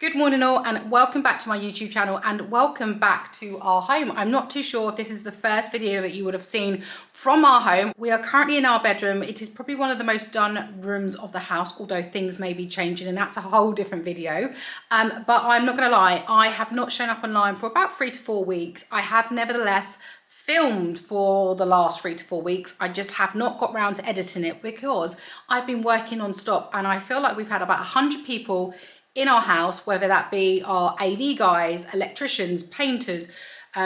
Good morning all, and welcome back to my YouTube channel and welcome back to our home. I'm not too sure if this is the first video that you would have seen from our home. We are currently in our bedroom. It is probably one of the most done rooms of the house, although things may be changing and that's a whole different video. But I'm not gonna lie, I have not shown up online for about 3 to 4 weeks. I have nevertheless filmed for the last 3 to 4 weeks. I just have not got round to editing it because I've been working non-stop, and I feel like we've had about 100 people in our house, whether that be our AV guys, electricians, painters,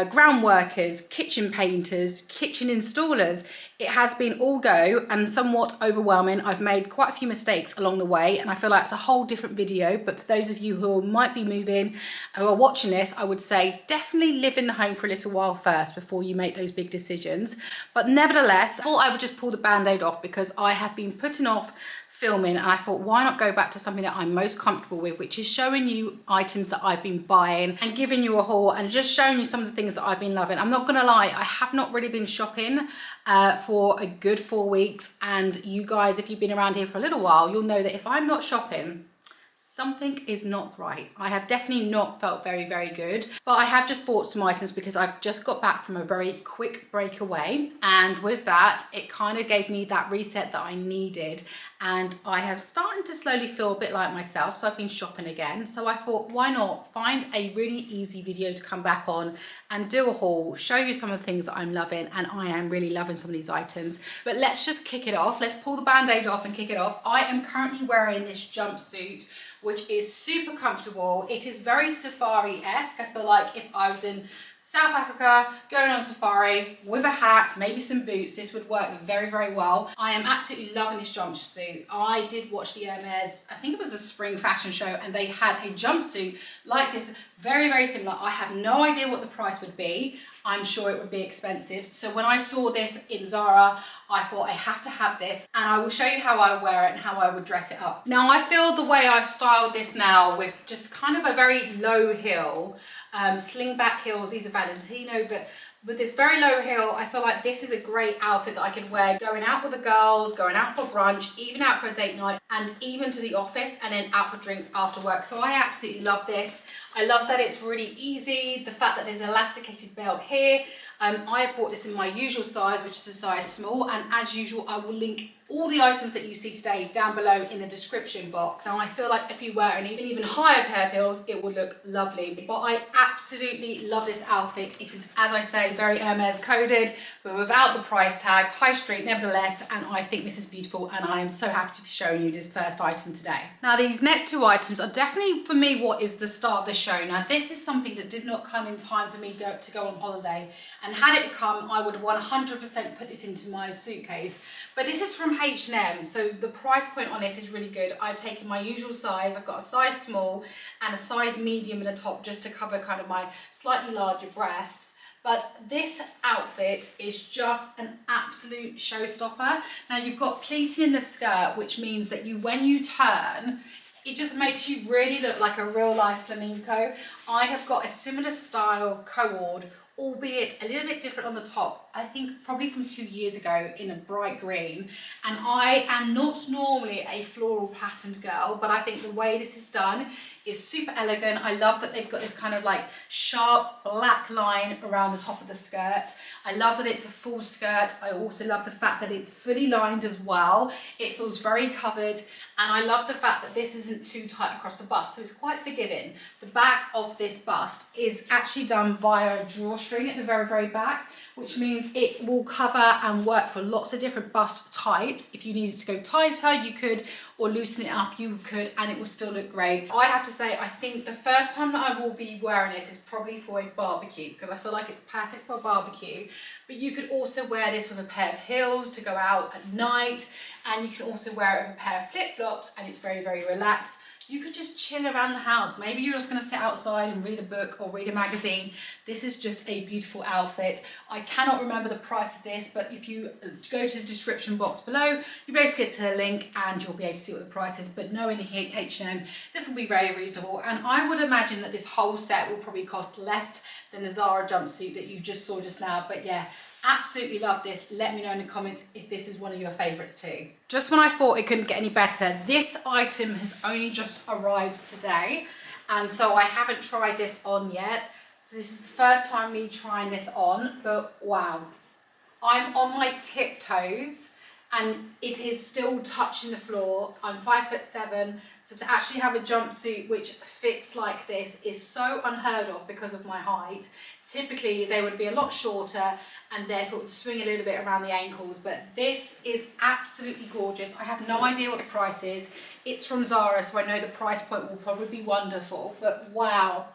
ground workers, kitchen painters, kitchen installers. It has been all go and somewhat overwhelming. I've made quite a few mistakes along the way, and I feel like it's a whole different video. But for those of you who might be moving, who are watching this, I would say definitely live in the home for a little while first before you make those big decisions. But nevertheless, I thought I would just pull the band-aid off because I have been putting off filming, and I thought, why not go back to something that I'm most comfortable with, which is showing you items that I've been buying and giving you a haul and just showing you some of the things that I've been loving. I'm not gonna lie, I have not really been shopping for a good 4 weeks, and you guys, if you've been around here for a little while, you'll know that if I'm not shopping, something is not right. I have definitely not felt very, very good, but I have just bought some items because I've just got back from a very quick break away, and with that, it kind of gave me that reset that I needed. And I have started to slowly feel a bit like myself, so I've been shopping again. So I thought, why not find a really easy video to come back on and do a haul, show you some of the things that I'm loving, and I am really loving some of these items. But let's just kick it off. Let's pull the band-aid off and kick it off. I am currently wearing this jumpsuit, which is super comfortable. It is very safari-esque. I feel like if I was in South Africa, going on safari with a hat, maybe some boots, this would work very, very well. I am absolutely loving this jumpsuit. I did watch the Hermes, I think it was the spring fashion show, and they had a jumpsuit like this, very, very similar. I have no idea what the price would be. I'm sure it would be expensive. So when I saw this in Zara, I thought I have to have this, and I will show you how I wear it and how I would dress it up. Now I feel the way I've styled this now with just kind of a very low heel, sling back heels, these are Valentino, but with this very low heel, I feel like this is a great outfit that I could wear going out with the girls, going out for brunch, even out for a date night, and even to the office, and then out for drinks after work. So I absolutely love this. I love that it's really easy, the fact that there's an elasticated belt here. I bought this in my usual size, which is a size small, and as usual, I will link all the items that you see today down below in the description box. Now I feel like if you wear an even higher pair of heels, it would look lovely. But I absolutely love this outfit. It is, as I say, very Hermes coded, but without the price tag, high street nevertheless, and I think this is beautiful, and I am so happy to be showing you this first item today. Now these next two items are definitely for me what is the start of the show. Now this is something that did not come in time for me to go on holiday, and had it come, I would 100% put this into my suitcase. But this is from H&M, so the price point on this is really good. I've taken my usual size. I've got a size small and a size medium in the top just to cover kind of my slightly larger breasts. But this outfit is just an absolute showstopper. Now you've got pleating in the skirt, which means that when you turn, it just makes you really look like a real life flamenco. I have got a similar style Coord, albeit a little bit different on the top, I think probably from 2 years ago, in a bright green. And I am not normally a floral patterned girl, but I think the way this is done is super elegant. I love that they've got this kind of like sharp black line around the top of the skirt. I love that it's a full skirt. I also love the fact that it's fully lined as well. It feels very covered. And I love the fact that this isn't too tight across the bust, so it's quite forgiving. The back of this bust is actually done via a drawstring at the very, very back, which means it will cover and work for lots of different bust types. If you needed to go tighter, you could, or loosen it up, you could, and it will still look great. I have to say, I think the first time that I will be wearing this is probably for a barbecue, because I feel like it's perfect for a barbecue. But you could also wear this with a pair of heels to go out at night, and you can also wear it with a pair of flip-flops, and it's very, very relaxed. You could just chill around the house. Maybe you're just gonna sit outside and read a book or read a magazine. This is just a beautiful outfit. I cannot remember the price of this, but if you go to the description box below, you'll be able to get to the link and you'll be able to see what the price is. But knowing H&M, this will be very reasonable. And I would imagine that this whole set will probably cost less than the Zara jumpsuit that you just saw just now. But yeah, absolutely love this. Let me know in the comments if this is one of your favorites too. Just when I thought it couldn't get any better, this item has only just arrived today, and so I haven't tried this on yet. So this is the first time me trying this on, but wow. I'm on my tiptoes and it is still touching the floor. I'm 5'7", so to actually have a jumpsuit which fits like this is so unheard of because of my height. Typically they would be a lot shorter and therefore it would swing a little bit around the ankles, but this is absolutely gorgeous. I have no idea what the price is. It's from Zara, so I know the price point will probably be wonderful, but wow,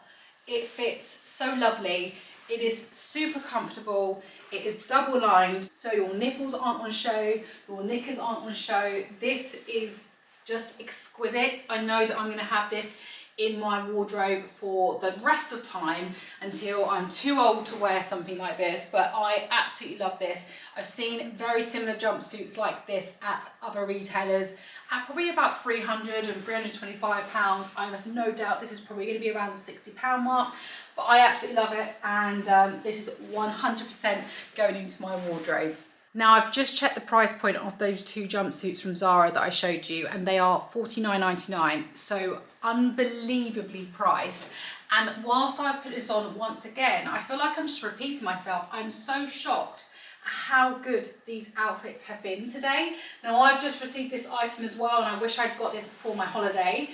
it fits so lovely. It is super comfortable. It is double lined, so your nipples aren't on show, your knickers aren't on show. This is just exquisite. I know that I'm gonna have this in my wardrobe for the rest of time until I'm too old to wear something like this, but I absolutely love this. I've seen very similar jumpsuits like this at other retailers at probably about 300 and 325 pounds. I have no doubt this is probably going to be around the 60 pound mark, but I absolutely love it, and this is 100% going into my wardrobe. Now I've just checked the price point of those two jumpsuits from Zara that I showed you, and they are $49.99, so unbelievably priced. And whilst I was putting this on once again, I feel like I'm just repeating myself. I'm so shocked at how good these outfits have been today. Now I've just received this item as well, and I wish I'd got this before my holiday.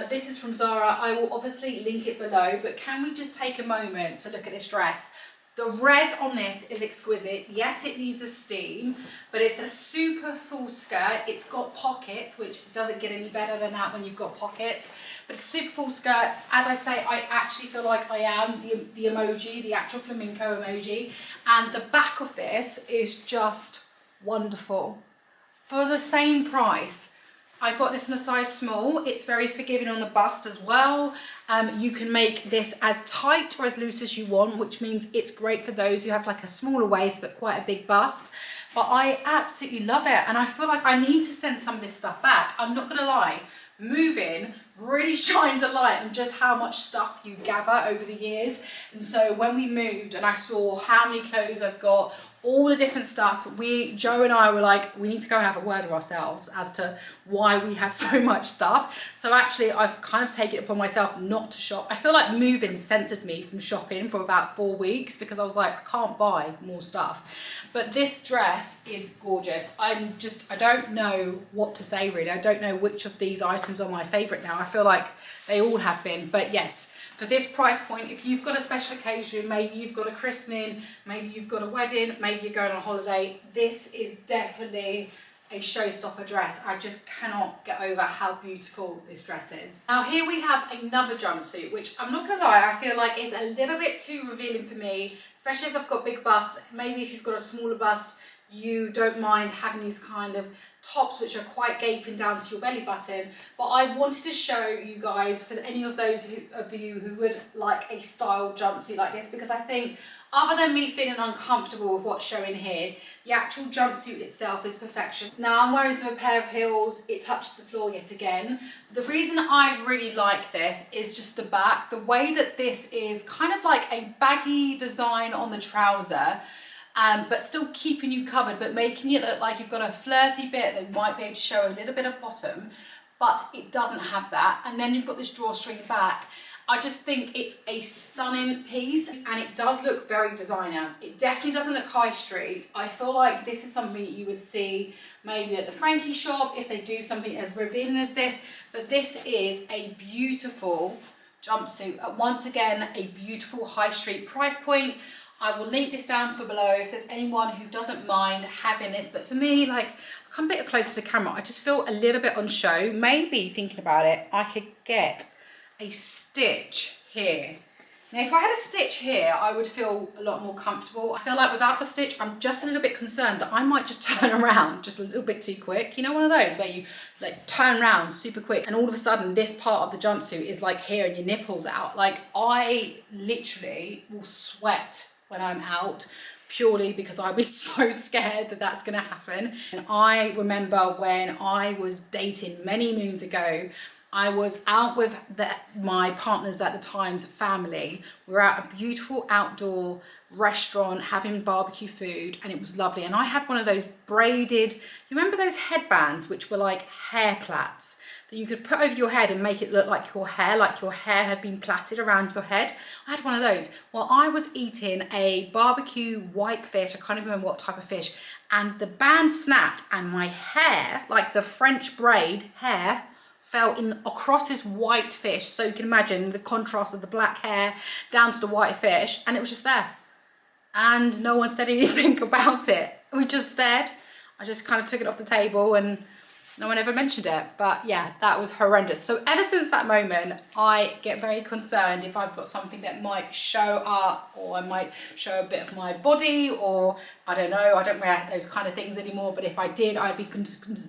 This is from Zara. I will obviously link it below, but can we just take a moment to look at this dress? The red on this is exquisite. Yes, it needs a steam, but it's a super full skirt. It's got pockets, which doesn't get any better than that when you've got pockets. But it's a super full skirt. As I say, I actually feel like I am the emoji, the actual flamenco emoji. And the back of this is just wonderful. For the same price, I got this in a size small. It's very forgiving on the bust as well. You can make this as tight or as loose as you want, which means it's great for those who have like a smaller waist but quite a big bust. But I absolutely love it, and I feel like I need to send some of this stuff back. I'm not gonna lie, moving really shines a light on just how much stuff you gather over the years. And so when we moved and I saw how many clothes I've got, all the different stuff, Joe and I were like, we need to go and have a word with ourselves as to why we have so much stuff. So actually I've kind of taken it upon myself not to shop. I feel like moving censored me from shopping for about 4 weeks because I was like, I can't buy more stuff. But this dress is gorgeous. I don't know what to say really. I don't know which of these items are my favorite now. I feel like they all have been, but yes, for this price point, if you've got a special occasion, maybe you've got a christening, maybe you've got a wedding, maybe you're going on holiday, this is definitely a showstopper dress. I just cannot get over how beautiful this dress is. Now here we have another jumpsuit, which I'm not gonna lie, I feel like is a little bit too revealing for me, especially as I've got big busts. Maybe if you've got a smaller bust, you don't mind having these kind of tops which are quite gaping down to your belly button, but I wanted to show you guys, for any of those of you who would like a style jumpsuit like this, because I think other than me feeling uncomfortable with what's showing here, the actual jumpsuit itself is perfection. Now I'm wearing a pair of heels, it touches the floor yet again. The reason I really like this is just the back, the way that this is kind of like a baggy design on the trouser, but still keeping you covered, but making it look like you've got a flirty bit that might be able to show a little bit of bottom, but it doesn't have that. And then you've got this drawstring back. I just think it's a stunning piece, and it does look very designer. It definitely doesn't look high street. I feel like this is something you would see maybe at the Frankie shop if they do something as revealing as this, but this is a beautiful jumpsuit. Once again, a beautiful high street price point. I will link this down for below if there's anyone who doesn't mind having this. But for me, like, come a bit closer to the camera, I just feel a little bit on show. Maybe, thinking about it, I could get a stitch here. Now, if I had a stitch here, I would feel a lot more comfortable. I feel like without the stitch, I'm just a little bit concerned that I might just turn around just a little bit too quick. You know, one of those where you like turn around super quick and all of a sudden this part of the jumpsuit is like here and your nipples out. Like, I literally will sweat when I'm out, purely because I was so scared that that's going to happen. And I remember when I was dating many moons ago, I was out with my partners at the time's family. We were at a beautiful outdoor restaurant having barbecue food, and it was lovely. And I had one of those braided, you remember those headbands which were like hair plaits? that you could put over your head and make it look like your hair had been plaited around your head. I had one of those. Well, I was eating a barbecue white fish, I can't even remember what type of fish, and the band snapped and my hair, like the French braid hair, fell in across this white fish. So you can imagine the contrast of the black hair down to the white fish, and it was just there. And no one said anything about it. We just stared. I just kind of took it off the table and no one ever mentioned it. But yeah, that was horrendous. So ever since that moment, I get very concerned if I've got something that might show up, or I might show a bit of my body, or I don't know, I don't wear those kind of things anymore. But if I did, I'd be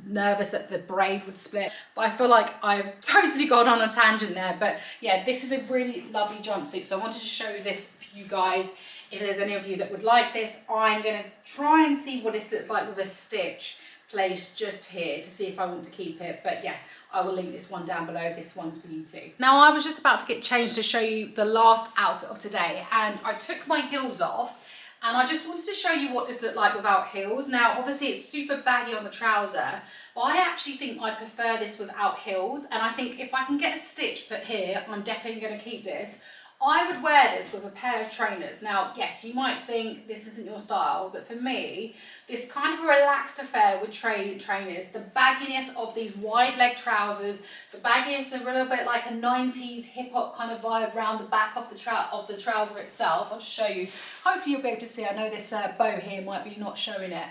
nervous that the braid would split. But I feel like I've totally gone on a tangent there. But yeah, this is a really lovely jumpsuit. So I wanted to show this for you guys. If there's any of you that would like this, I'm going to try and see what this looks like with a stitch placed just here to see if I want to keep it. But yeah, I will link this one down below. This one's for you too. Now, I was just about to get changed to show you the last outfit of today, and I took my heels off, and I just wanted to show you what this looked like without heels. Now, obviously it's super baggy on the trouser, but I actually think I prefer this without heels, and I think if I can get a stitch put here, I'm definitely going to keep this. I would wear this with a pair of trainers. Now, yes, you might think this isn't your style, but for me, this kind of a relaxed affair with trainers, the bagginess of these wide leg trousers, the bagginess a little bit like a 90s hip hop kind of vibe around the back of the trouser itself. I'll just show you. Hopefully you'll be able to see. I know this bow here might be not showing it.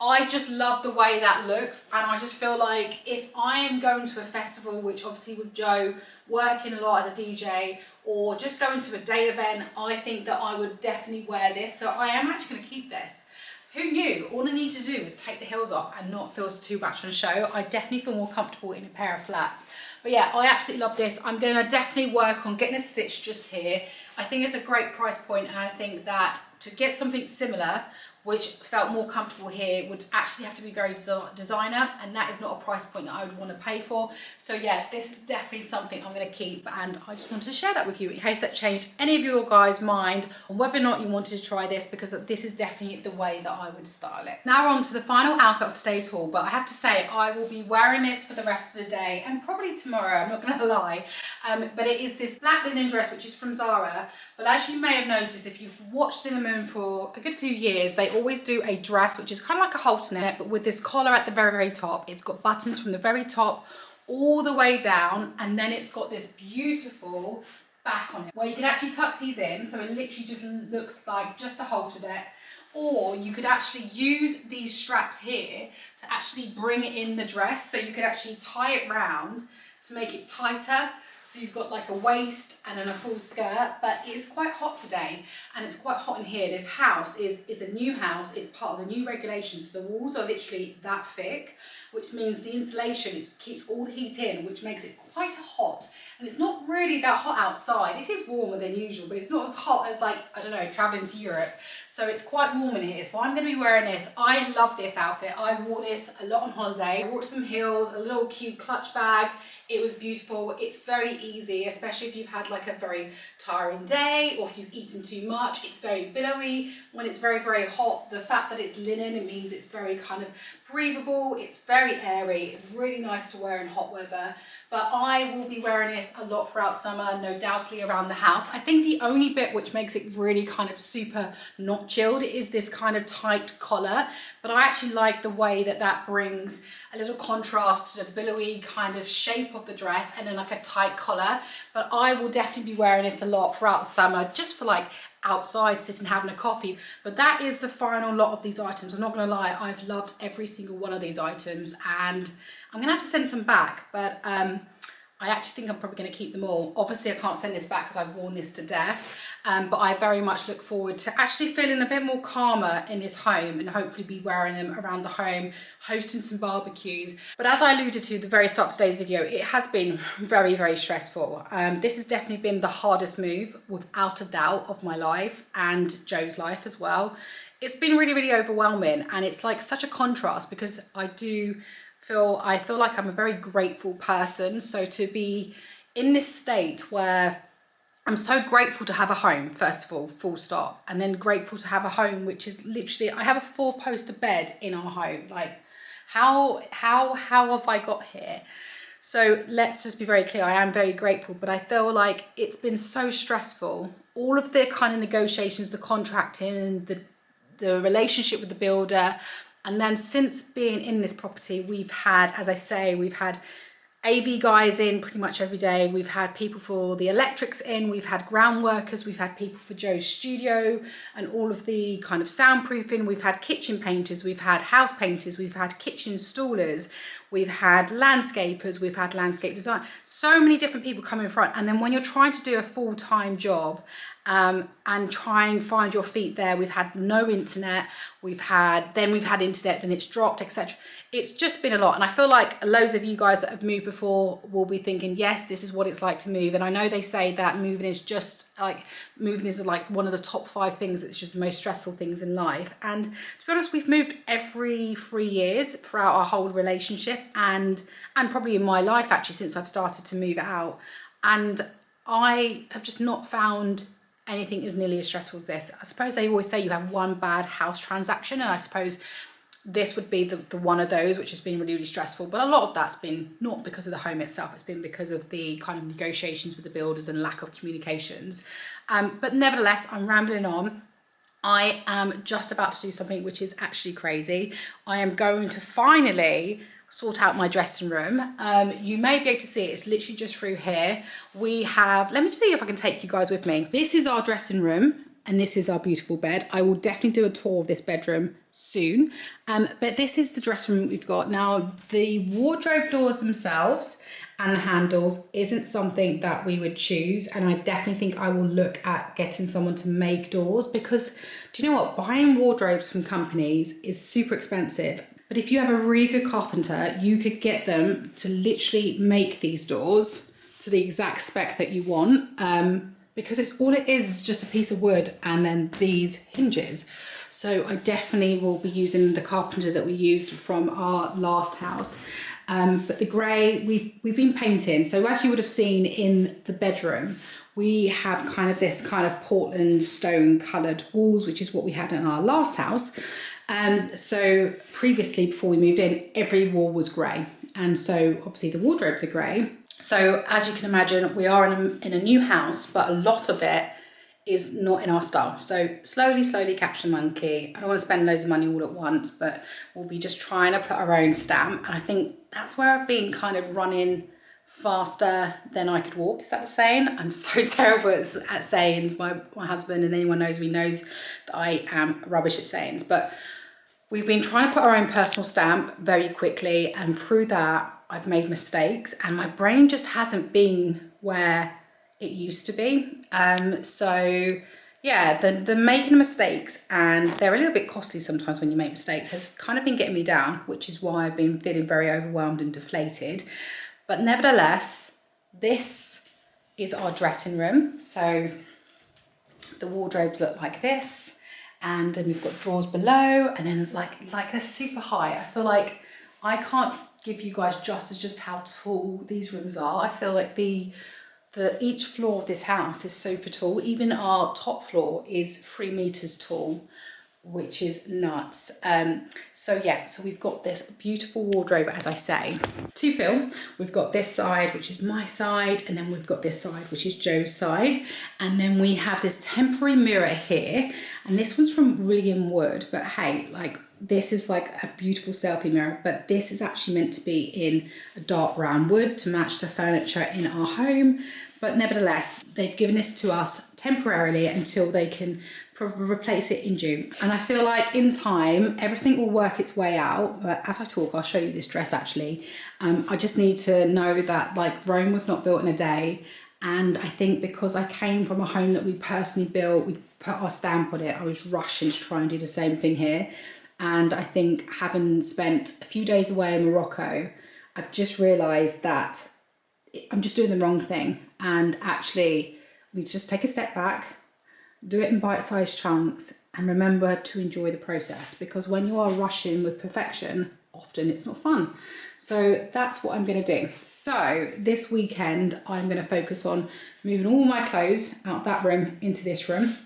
I just love the way that looks, and I just feel like if I am going to a festival, which obviously with Joe working a lot as a DJ, or just going to a day event, I think that I would definitely wear this. So I am actually going to keep this. Who knew? All I need to do is take the heels off and not feel too much on show. I definitely feel more comfortable in a pair of flats. But yeah, I absolutely love this. I'm going to definitely work on getting a stitch just here. I think it's a great price point, and I think that to get something similar, which felt more comfortable here, would actually have to be very designer, and that is not a price point that I would want to pay for. So yeah, this is definitely something I'm going to keep, and I just wanted to share that with you in case that changed any of your guys' mind on whether or not you wanted to try this, because this is definitely the way that I would style it. Now we're on to the final outfit of today's haul, but I have to say I will be wearing this for the rest of the day and probably tomorrow, I'm not going to lie. But it is this black linen dress, which is from Zara. But as you may have noticed, if you've watched Cinnamon for a good few years, they always do a dress which is kind of like a halter neck, but with this collar at the very, very top. It's got buttons from the very top all the way down, and then it's got this beautiful back on it where you can actually tuck these in, so it literally just looks like just a halter neck. Or you could actually use these straps here to actually bring in the dress, so you could actually tie it round to make it tighter. So you've got like a waist and then a full skirt, but it's quite hot today, and it's quite hot in here. This house is a new house. It's part of the new regulations. So the walls are literally that thick, which means the insulation keeps all the heat in, which makes it quite hot. And it's not really that hot outside. It is warmer than usual, but it's not as hot as, like, I don't know, traveling to Europe. So it's quite warm in here. So I'm going to be wearing this. I love this outfit. I wore this a lot on holiday. I wore some heels, a little cute clutch bag. It was beautiful. It's very easy, especially if you've had like a very tiring day, or if you've eaten too much. It's very billowy. When it's very, very hot, the fact that it's linen, it means it's very kind of breathable. It's very airy. It's really nice to wear in hot weather. But I will be wearing this a lot throughout summer, no doubtly around the house. I think the only bit which makes it really kind of super not chilled is this kind of tight collar. But I actually like the way that that brings a little contrast to the billowy kind of shape of the dress, and then like a tight collar. But I will definitely be wearing this a lot throughout the summer, just for like outside sitting having a coffee. But that is the final lot of these items. I'm not gonna lie, I've loved every single one of these items, and I'm gonna have to send some back, but I actually think I'm probably gonna keep them all. Obviously I can't send this back because I've worn this to death, but I very much look forward to actually feeling a bit more calmer in this home, and hopefully be wearing them around the home, hosting some barbecues. But as I alluded to at the very start of today's video, it has been very, very stressful. This has definitely been the hardest move, without a doubt, of my life and Joe's life as well. It's been really, really overwhelming, and it's like such a contrast, because I feel like I'm a very grateful person. So to be in this state where I'm so grateful to have a home, first of all, full stop, and then grateful to have a home which is literally, I have a 4-poster bed in our home. Like, how have I got here? So let's just be very clear, I am very grateful, but I feel like it's been so stressful. All of the kind of negotiations, the contracting, the relationship with the builder. And then since being in this property, we've had, as I say, we've had AV guys in pretty much every day. We've had people for the electrics in, we've had ground workers, we've had people for Joe's studio and all of the kind of soundproofing. We've had kitchen painters, we've had house painters, we've had kitchen installers, we've had landscapers, we've had landscape design. So many different people come in front. And then when you're trying to do a full-time job, and try and find your feet there. We've had no internet, we've had internet and it's dropped, etc. It's just been a lot. And I feel like loads of you guys that have moved before will be thinking, yes, this is what it's like to move. And I know they say that moving is like one of the top 5 things. It's just the most stressful things in life. And to be honest, we've moved every 3 years throughout our whole relationship and probably in my life actually since I've started to move out. And I have just not found anything is nearly as stressful as this. I suppose they always say you have one bad house transaction, and I suppose this would be the one of those, which has been really, really stressful. But a lot of that's been not because of the home itself, it's been because of the kind of negotiations with the builders and lack of communications. But nevertheless, I'm rambling on. I am just about to do something which is actually crazy. I am going to finally sort out my dressing room. You may be able to see it. It's literally just through here. We have, let me just see if I can take you guys with me. This is our dressing room and this is our beautiful bed. I will definitely do a tour of this bedroom soon. But this is the dressing room we've got. Now, the wardrobe doors themselves and the handles isn't something that we would choose. And I definitely think I will look at getting someone to make doors because do you know what? Buying wardrobes from companies is super expensive. But if you have a really good carpenter, you could get them to literally make these doors to the exact spec that you want, because it's all it is just a piece of wood and then these hinges. So I definitely will be using the carpenter that we used from our last house. But the grey, we've been painting. So as you would have seen in the bedroom, we have kind of this kind of Portland stone coloured walls, which is what we had in our last house. So previously, before we moved in, every wall was grey. And so obviously the wardrobes are grey. So as you can imagine, we are in a new house, but a lot of it is not in our style. So slowly catch the monkey. I don't want to spend loads of money all at once, but we'll be just trying to put our own stamp. And I think that's where I've been kind of running faster than I could walk. Is that the saying? I'm so terrible at sayings. My husband and anyone knows me knows that I am rubbish at sayings. But we've been trying to put our own personal stamp very quickly, and through that I've made mistakes and my brain just hasn't been where it used to be. So yeah, the making mistakes, and they're a little bit costly sometimes when you make mistakes, has kind of been getting me down, which is why I've been feeling very overwhelmed and deflated. But nevertheless, this is our dressing room. So the wardrobes look like this. And then we've got drawers below, and then like they're super high. I feel like I can't give you guys just how tall these rooms are. I feel like each floor of this house is super tall. Even our top floor is 3 meters tall, which is nuts. So yeah, so we've got this beautiful wardrobe, as I say, to fill. We've got this side, which is my side, and then we've got this side, which is Joe's side. And then we have this temporary mirror here, and this one's from William Wood, but hey, like this is like a beautiful selfie mirror, but this is actually meant to be in a dark brown wood to match the furniture in our home. But nevertheless, they've given this to us temporarily until they can replace it in June. And I feel like in time, everything will work its way out. But as I talk, I'll show you this dress actually. I just need to know that like Rome was not built in a day. And I think because I came from a home that we personally built, we put our stamp on it, I was rushing to try and do the same thing here. And I think having spent a few days away in Morocco, I've just realised that I'm just doing the wrong thing. And actually, we need to just take a step back, do it in bite-sized chunks, and remember to enjoy the process, because when you are rushing with perfection, often it's not fun. So that's what I'm going to do. So this weekend, I'm going to focus on moving all my clothes out of that room into this room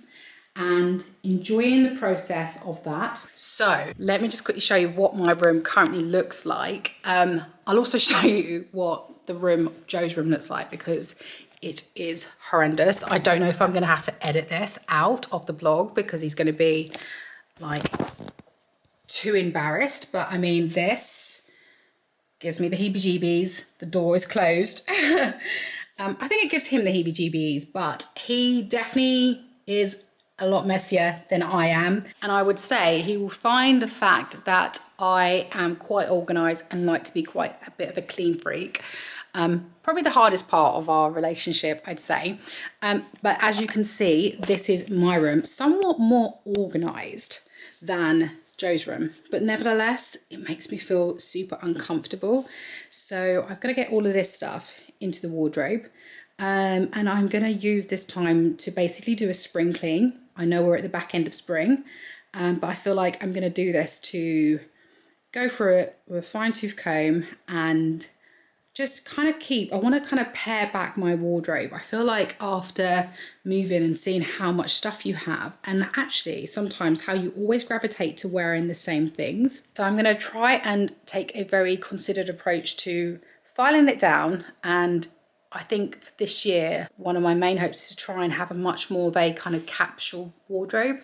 and enjoying the process of that. So let me just quickly show you what my room currently looks like. I'll also show you what the room, Joe's room, looks like, because it is horrendous. I don't know if I'm going to have to edit this out of the blog because he's going to be like too embarrassed. But I mean, this gives me the heebie-jeebies. The door is closed. I think it gives him the heebie-jeebies, but he definitely is a lot messier than I am. And I would say he will find the fact that I am quite organised and like to be quite a bit of a clean freak. Probably the hardest part of our relationship, I'd say. But as you can see, this is my room, somewhat more organised than Joe's room, but nevertheless, it makes me feel super uncomfortable. So I've got to get all of this stuff into the wardrobe. And I'm going to use this time to basically do a spring clean. I know we're at the back end of spring, but I feel like I'm going to do this to go through it with a fine-tooth comb and just kind of I want to kind of pare back my wardrobe. I feel like after moving and seeing how much stuff you have, and actually sometimes how you always gravitate to wearing the same things. So I'm going to try and take a very considered approach to filing it down. And I think for this year, one of my main hopes is to try and have a much more of a kind of capsule wardrobe.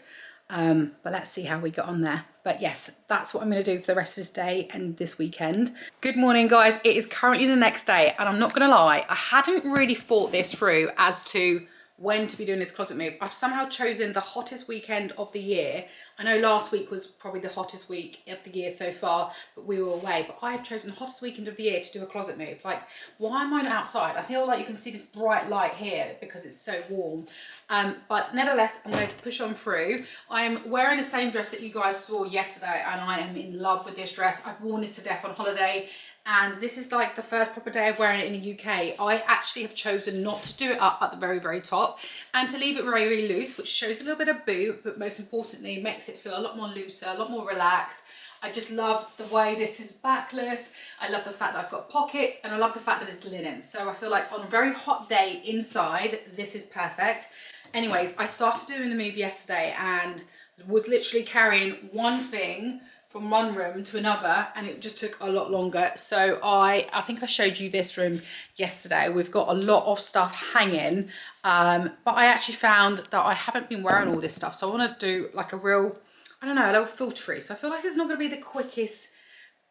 But let's see how we get on there. But yes, that's what I'm going to do for the rest of this day and this weekend. Good morning, guys. It is currently the next day, and I'm not going to lie, I hadn't really thought this through as to when to be doing this closet move. I've somehow chosen the hottest weekend of the year. I know last week was probably the hottest week of the year so far, but we were away. But I have chosen the hottest weekend of the year to do a closet move. Like, why am I not outside? I feel like you can see this bright light here because it's so warm. But nevertheless, I'm going to push on through. I'm wearing the same dress that you guys saw yesterday, and I am in love with this dress. I've worn this to death on holiday, and this is like the first proper day of wearing it in the UK. I actually have chosen not to do it up at the very, very top and to leave it very, very loose, which shows a little bit of boob, but most importantly, makes it feel a lot more looser, a lot more relaxed. I just love the way this is backless. I love the fact that I've got pockets, and I love the fact that it's linen. So I feel like on a very hot day inside, this is perfect. Anyways, I started doing the move yesterday and was literally carrying one thing from one room to another, and it just took a lot longer. So I think I showed you this room yesterday. We've got a lot of stuff hanging, but I actually found that I haven't been wearing all this stuff. So I want to do like a real, I don't know, a little filtery. So I feel like it's not going to be the quickest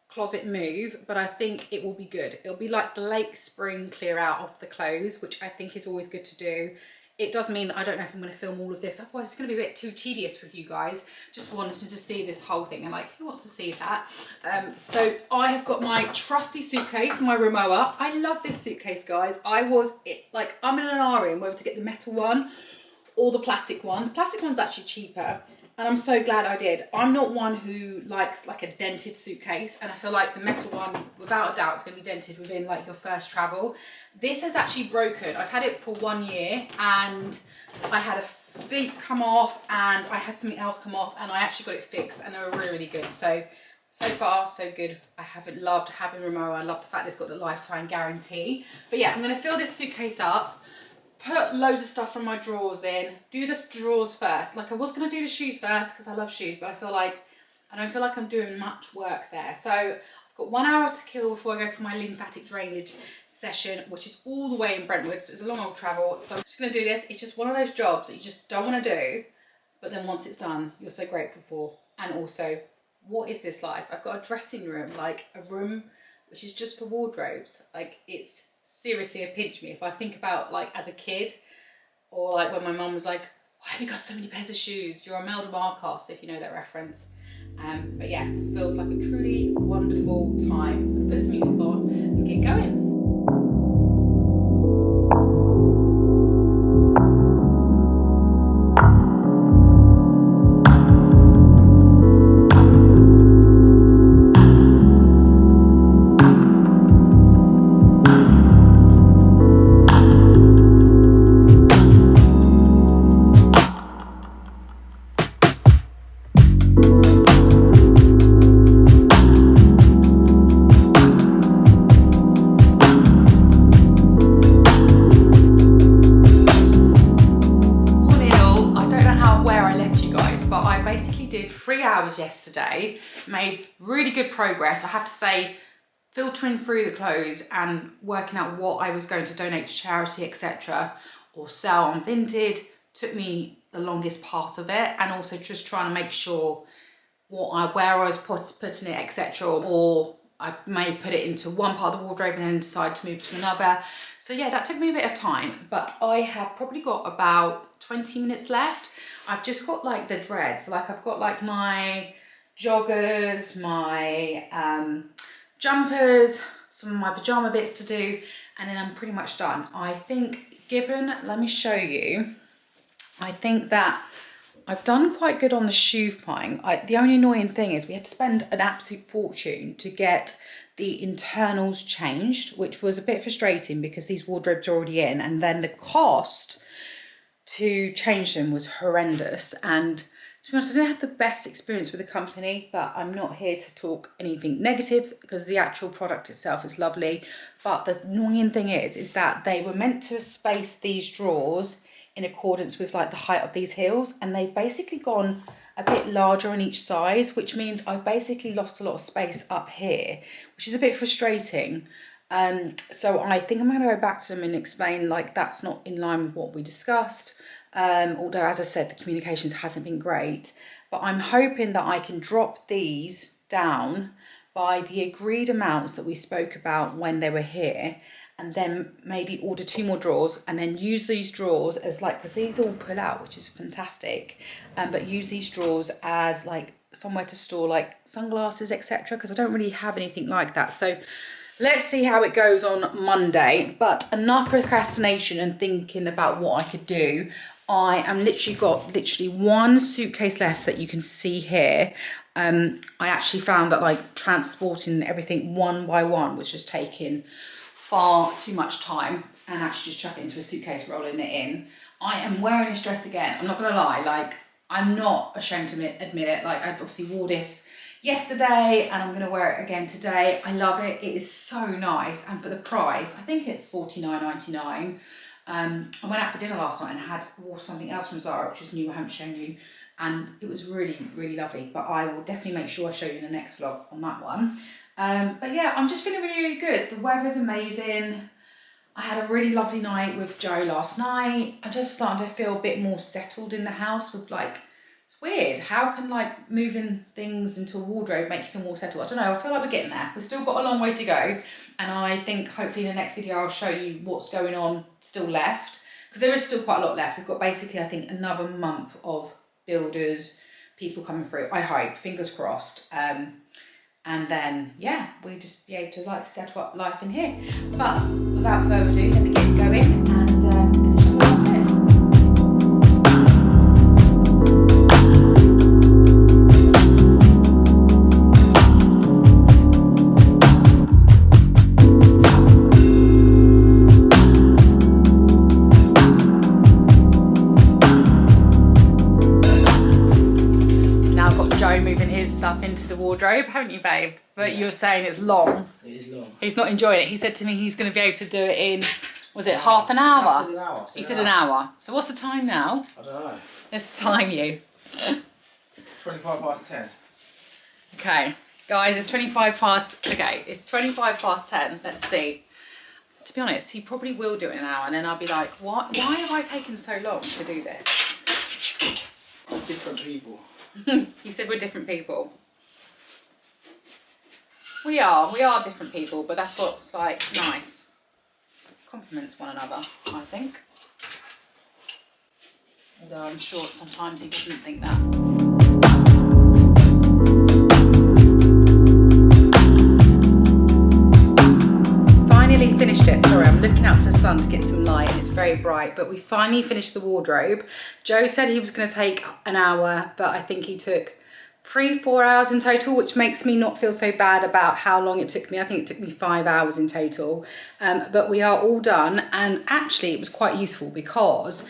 closet move, but I think it will be good. It'll be like the late spring clear out of the clothes, which I think is always good to do. It does mean that I don't know if I'm going to film all of this, otherwise it's going to be a bit too tedious with you guys. Just wanted to see this whole thing, and like, who wants to see that? So I have got my trusty suitcase, my Rimowa. I love this suitcase, guys. I'm in an R in whether to get the metal one or the plastic one. The plastic one's actually cheaper, and I'm so glad I did. I'm not one who likes like a dented suitcase, and I feel like the metal one, without a doubt, is going to be dented within like your first travel. This has actually broken. I've had it for 1 year, and I had a feet come off and I had something else come off, and I actually got it fixed, and they were really, really good. So far, so good. I haven't loved having Rimowa. I love the fact it's got the lifetime guarantee. But yeah, I'm going to fill this suitcase up, put loads of stuff from my drawers in, do the drawers first. Like, I was going to do the shoes first because I love shoes, but I don't feel like I'm doing much work there. So I've got 1 hour to kill before I go for my lymphatic drainage session, which is all the way in Brentwood, so it's a long old travel. So I'm just going to do this. It's just one of those jobs that you just don't want to do, but then once it's done, you're so grateful for. And also, what is this life? I've got a dressing room, like a room which is just for wardrobes. Like, it's seriously a pinch me if I think about like as a kid, or like when my mum was like, why have you got so many pairs of shoes? You're Imelda Marcos, if you know that reference. But yeah, it feels like a truly wonderful time. I'm gonna put some music on and get going. Yesterday, made really good progress. I have to say, filtering through the clothes and working out what I was going to donate to charity, etc., or sell on Vinted took me the longest part of it, and also just trying to make sure where I was putting it, etc., or I may put it into one part of the wardrobe and then decide to move to another. So yeah, that took me a bit of time, but I have probably got about 20 minutes left. I've just got like the dreads, like I've got like my joggers, my jumpers, some of my pajama bits to do, and then I'm pretty much done. I think let me show you, I think that I've done quite good on the shoe find. The only annoying thing is we had to spend an absolute fortune to get the internals changed, which was a bit frustrating because these wardrobes are already in, and then the cost to change them was horrendous. And to be honest, I didn't have the best experience with the company, but I'm not here to talk anything negative because the actual product itself is lovely. But the annoying thing is that they were meant to space these drawers in accordance with like the height of these heels, and they've basically gone a bit larger on each size, which means I've basically lost a lot of space up here, which is a bit frustrating. So I think I'm going to go back to them and explain like that's not in line with what we discussed. Although, as I said, the communications hasn't been great, but I'm hoping that I can drop these down by the agreed amounts that we spoke about when they were here, and then maybe order 2 more drawers and then use these drawers as like, because these all pull out, which is fantastic, but use these drawers as like somewhere to store like sunglasses, etc., because I don't really have anything like that. So let's see how it goes on Monday. But enough procrastination and thinking about what I could do. I am literally one suitcase less that you can see here. I actually found that like transporting everything one by one was just taking far too much time, and actually just chuck it into a suitcase, rolling it in. I am wearing this dress again. I'm not gonna lie, like I'm not ashamed to admit it. Like I obviously wore this yesterday and I'm gonna wear it again today. I love it. It is so nice, and for the price, I think it's $49.99. I went out for dinner last night and wore something else from Zara, which was new, I haven't shown you, and it was really, really lovely. But I will definitely make sure I show you in the next vlog on that one. But yeah, I'm just feeling really, really good. The weather's amazing. I had a really lovely night with Joe last night. I'm just starting to feel a bit more settled in the house with like, it's weird. How can like moving things into a wardrobe make you feel more settled? I don't know, I feel like we're getting there. We've still got a long way to go. And I think hopefully in the next video, I'll show you what's going on still left, because there is still quite a lot left. We've got basically, I think, another month of builders, people coming through, I hope, fingers crossed. And then, yeah, we'll just be able to like set up life in here. But without further ado, let me get going and finish up the bits. Stuff into the wardrobe, haven't you, babe? But yeah. You're saying it's long. It is long. He's not enjoying it. He said to me he's going to be able to do it in, was it half an hour? An hour. He said an hour. So what's the time now? I don't know. Let's time you. 25 past 10. Okay, guys, it's 25 past. Okay, it's 25 past 10. Let's see. To be honest, he probably will do it in an hour, and then I'll be like, what? Why have I taken so long to do this? Different people. He said we're different people. We are different people, but that's what's like nice. Compliments one another, I think. Although I'm sure sometimes he doesn't think that. Finally finished it. Sorry, I'm looking out to the sun to get some light. It's very bright, but we finally finished the wardrobe. Joe said he was going to take an hour, but I think he took 3-4 hours in total, which makes me not feel so bad about how long it took me. I think it took me 5 hours in total, but we are all done. And actually it was quite useful because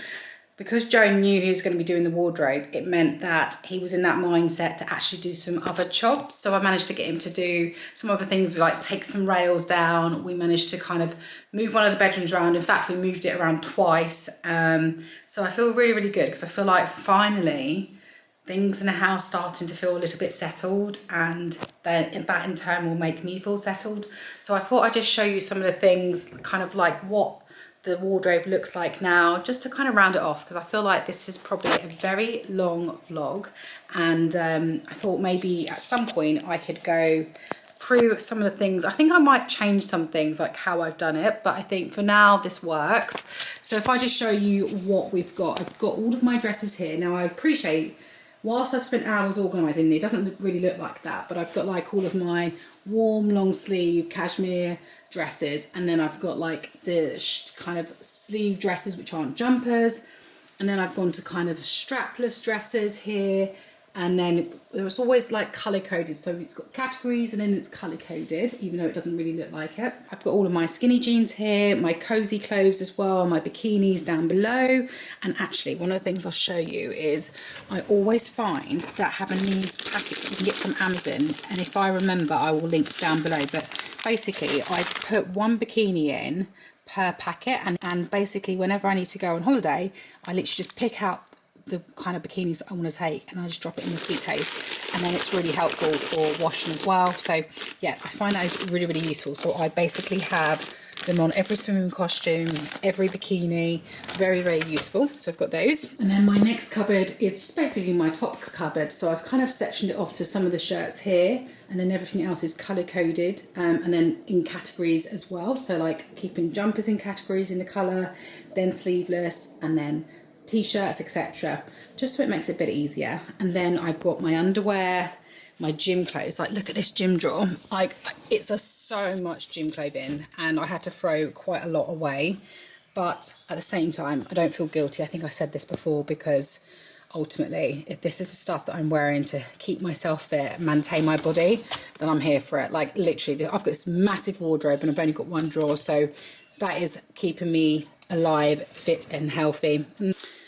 Joe knew he was going to be doing the wardrobe. It meant that he was in that mindset to actually do some other jobs. So I managed to get him to do some other things, like take some rails down. We managed to kind of move one of the bedrooms around. In fact, we moved it around twice. So I feel really, really good because I feel like finally things in the house starting to feel a little bit settled, and then that in turn will make me feel settled. So I thought I'd just show you some of the things, kind of like what the wardrobe looks like now, just to kind of round it off, because I feel like this is probably a very long vlog, and I thought maybe at some point I could go through some of the things. I think I might change some things, like how I've done it, but I think for now this works. So if I just show you what we've got, I've got all of my dresses here. Now I appreciate, whilst I've spent hours organising, it doesn't really look like that, but I've got like all of my warm long sleeve cashmere dresses, and then I've got like the kind of sleeve dresses which aren't jumpers, and then I've gone to kind of strapless dresses here, and then there's always like colour coded, so it's got categories and then it's colour coded, even though it doesn't really look like it. I've got all of my skinny jeans here, my cozy clothes as well, my bikinis down below. And actually one of the things I'll show you is I always find that having these packets that you can get from Amazon, and if I remember I will link down below, but basically I put one bikini in per packet, and basically whenever I need to go on holiday, I literally just pick out the kind of bikinis that I want to take and I just drop it in the suitcase, and then it's really helpful for washing as well. So yeah, I find that is really, really useful. So I basically have them on every swimming costume, every bikini, very, very useful. So I've got those. And then my next cupboard is just basically my tops cupboard. So I've kind of sectioned it off to some of the shirts here, and then everything else is colour coded, and then in categories as well. So like keeping jumpers in categories in the colour, then sleeveless, and then t-shirts, etc., just so it makes it a bit easier. And then I've got my underwear, my gym clothes. Like, look at this gym drawer. Like, it's so much gym clothing, and I had to throw quite a lot away, but at the same time I don't feel guilty. I think I said this before, because ultimately if this is the stuff that I'm wearing to keep myself fit, maintain my body, then I'm here for it. Like, literally I've got this massive wardrobe and I've only got one drawer, so that is keeping me alive, fit and healthy.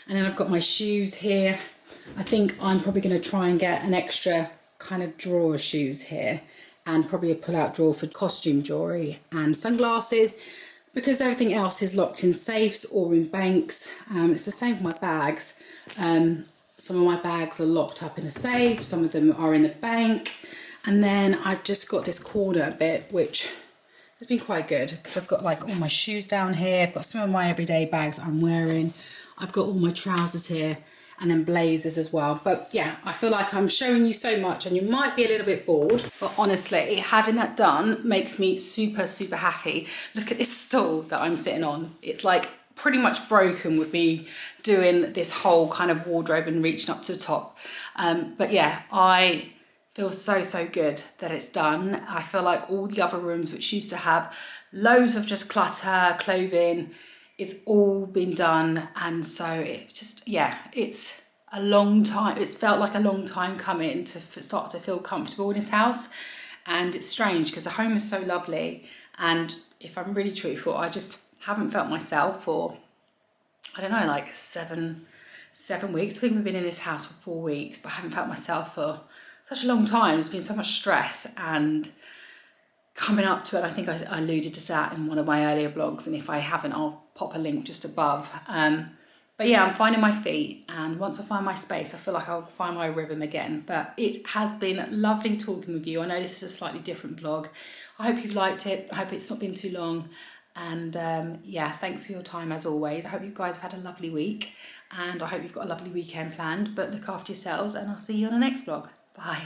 And then I've got my shoes here. I think I'm probably going to try and get an extra kind of drawer of shoes here, and probably a pull-out drawer for costume jewellery and sunglasses, because everything else is locked in safes or in banks. It's the same for my bags. Some of my bags are locked up in a safe, some of them are in the bank, and then I've just got this corner bit which has been quite good, because I've got like all my shoes down here, I've got some of my everyday bags I'm wearing, I've got all my trousers here, and then blazers as well. But yeah, I feel like I'm showing you so much and you might be a little bit bored, but honestly having that done makes me super, super happy. Look at this stool that I'm sitting on. It's like pretty much broken with me doing this whole kind of wardrobe and reaching up to the top. But yeah, I feel so, so good that it's done. I feel like all the other rooms which used to have loads of just clutter, clothing, it's all been done. And so it just, yeah, it's a long time. It's felt like a long time coming to start to feel comfortable in this house. And it's strange because the home is so lovely. And if I'm really truthful, I just haven't felt myself for, I don't know, like seven weeks. I think we've been in this house for 4 weeks, but I haven't felt myself for such a long time. There's been so much stress and coming up to it. I think I alluded to that in one of my earlier blogs, and if I haven't, I'll pop a link just above. But yeah, I'm finding my feet, and once I find my space, I feel like I'll find my rhythm again. But it has been lovely talking with you. I know this is a slightly different vlog. I hope you've liked it. I hope it's not been too long. And yeah, thanks for your time as always. I hope you guys have had a lovely week, and I hope you've got a lovely weekend planned. But look after yourselves, and I'll see you on the next vlog. Bye.